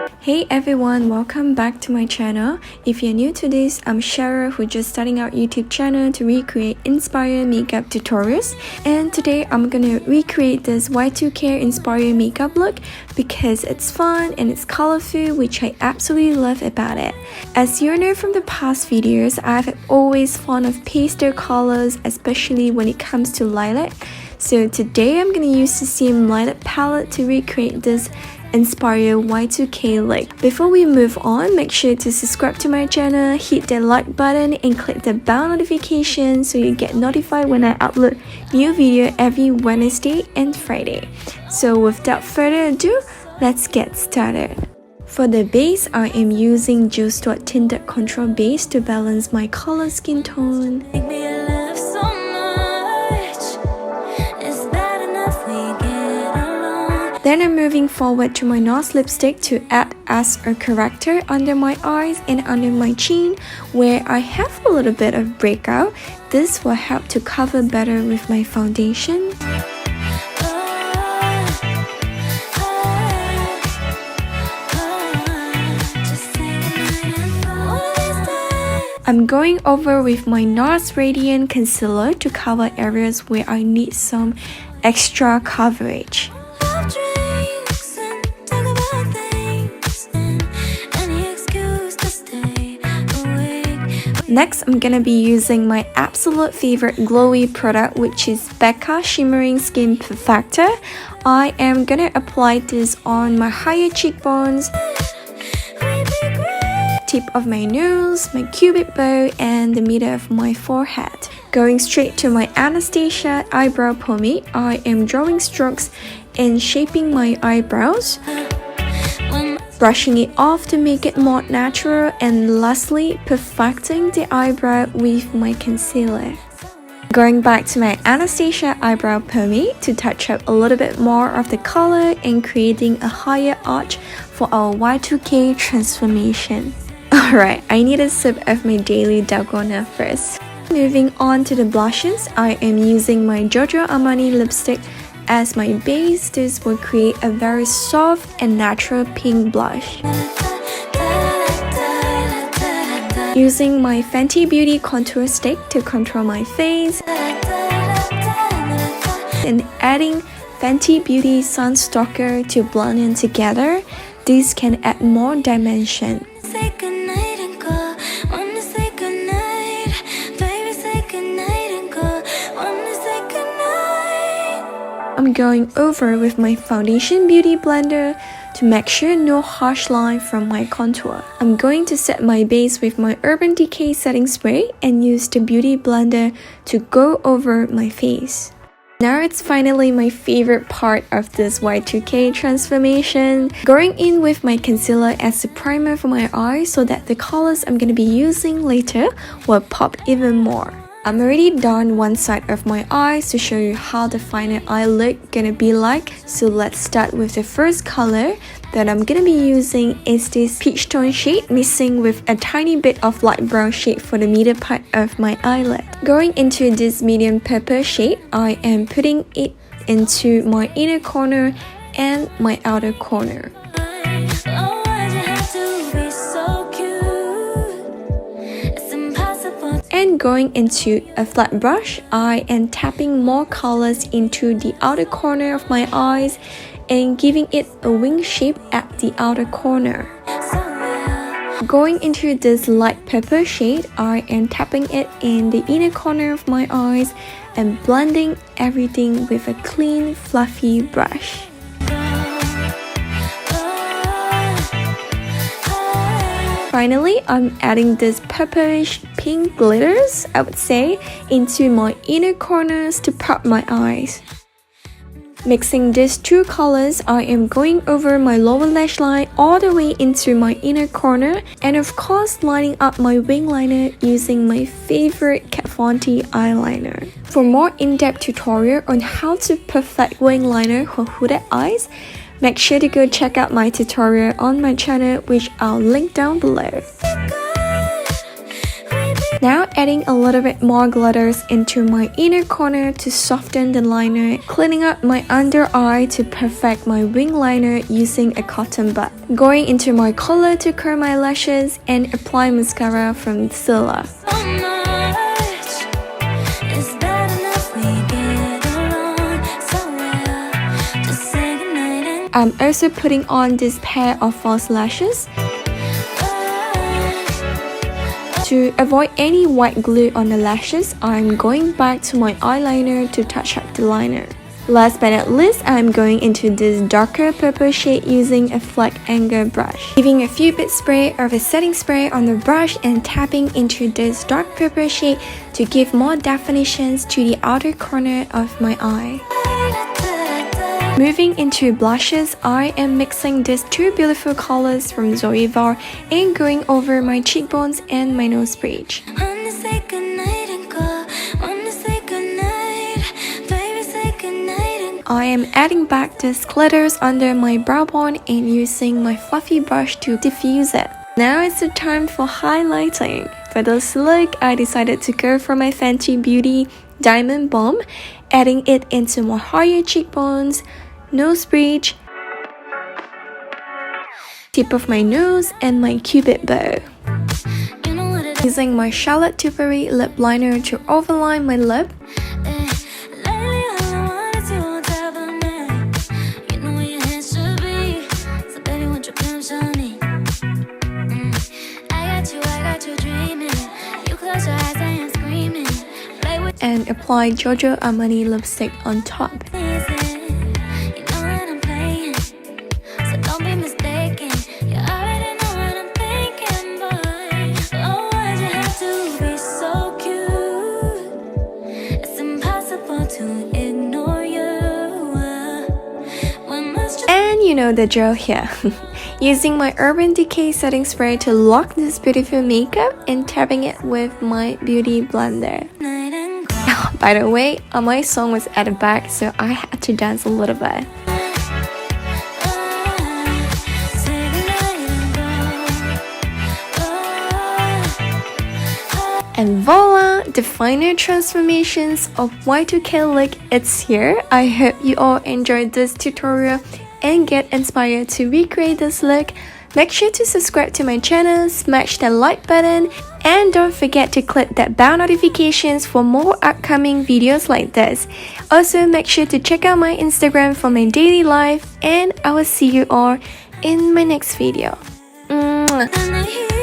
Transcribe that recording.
Hey everyone, welcome back to my channel. If you're new to this, I'm Cheryl who's just starting our YouTube channel to recreate inspired makeup tutorials. And today I'm gonna recreate this Y2K inspired makeup look because it's fun and it's colorful, which I absolutely love about it. As you know from the past videos, I've always fond of pastel colors, especially when it comes to lilac. So today I'm gonna use the same lilac palette to recreate this inspired Y2K look. Before we move on, make sure to subscribe to my channel, hit the like button and click the bell notification so you get notified when I upload new video every Wednesday and Friday. So without further ado, let's get started. For the base, I am using Stuart Tinted Contour Base to balance my color skin tone. Then I'm moving forward to my Nars lipstick to add as a corrector under my eyes and under my chin where I have a little bit of breakout. This will help to cover better with my foundation. I'm going over with my Nars Radiant Concealer to cover areas where I need some extra coverage. Next, I'm gonna be using my absolute favorite glowy product, which is Becca Shimmering Skin Perfector. I am gonna apply this on my higher cheekbones, tip of my nose, my cupid bow, and the middle of my forehead. Going straight to my Anastasia eyebrow pomade, I am drawing strokes and shaping my eyebrows, brushing it off to make it more natural, and lastly, perfecting the eyebrow with my concealer. Going back to my Anastasia eyebrow pomade to touch up a little bit more of the color and creating a higher arch for our Y2K transformation. Alright, I need a sip of my daily dalgona first. Moving on to the blushes, I am using my Giorgio Armani lipstick as my base. This will create a very soft and natural pink blush. Using my Fenty Beauty contour stick to contour my face. And adding Fenty Beauty Sun Stalker to blend in together. This can add more dimension. I'm going over with my Foundation Beauty Blender to make sure no harsh line from my contour. I'm going to set my base with my Urban Decay setting spray and use the Beauty Blender to go over my face. Now it's finally my favorite part of this Y2K transformation. Going in with my concealer as a primer for my eyes so that the colors I'm going to be using later will pop even more. I'm already done one side of my eyes to show you how the final eye look gonna be like. So let's start with the first color that I'm gonna be using is this peach tone shade mixing with a tiny bit of light brown shade for the middle part of my eyelid. Going into this medium purple shade, I am putting it into my inner corner and my outer corner. And going into a flat brush, I am tapping more colors into the outer corner of my eyes and giving it a wing shape at the outer corner. Going into this light purple shade, I am tapping it in the inner corner of my eyes and blending everything with a clean, fluffy brush. Finally, I'm adding this purplish pink glitters, I would say, into my inner corners to pop my eyes. Mixing these two colors, I am going over my lower lash line all the way into my inner corner and of course lining up my wing liner using my favorite Kat Von D eyeliner. For more in-depth tutorial on how to perfect wing liner for Huda eyes, make sure to go check out my tutorial on my channel, which I'll link down below. Now adding a little bit more glitters into my inner corner to soften the liner, cleaning up my under eye to perfect my wing liner using a cotton bud. Going into my color to curl my lashes and apply mascara from Stila. I'm also putting on this pair of false lashes. To avoid any white glue on the lashes, I'm going back to my eyeliner to touch up the liner. Last but not least, I'm going into this darker purple shade using a flat angle brush. Giving a few bit spray of a setting spray on the brush and tapping into this dark purple shade to give more definitions to the outer corner of my eye. Moving into blushes, I am mixing these two beautiful colors from Zoevar and going over my cheekbones and my nose bridge. I am adding back these glitters under my brow bone and using my fluffy brush to diffuse it. Now it's the time for highlighting. For this look, I decided to go for my Fenty Beauty Diamond Bomb, adding it into my higher cheekbones, nose bridge, tip of my nose, and my cupid bow. Using my Charlotte Tilbury lip liner to overline my lip. And apply Giorgio Armani lipstick on top. And you know the drill here. Using my Urban Decay setting spray to lock this beautiful makeup and tapping it with my beauty blender. By the way, my song was at the back, so I had to dance a little bit. And voila! The final transformations of Y2K look, it's here. I hope you all enjoyed this tutorial and get inspired to recreate this look. Make sure to subscribe to my channel, smash the like button, and don't forget to click that bell notifications for more upcoming videos like this. Also, make sure to check out my Instagram for my daily life, and I will see you all in my next video. Mwah.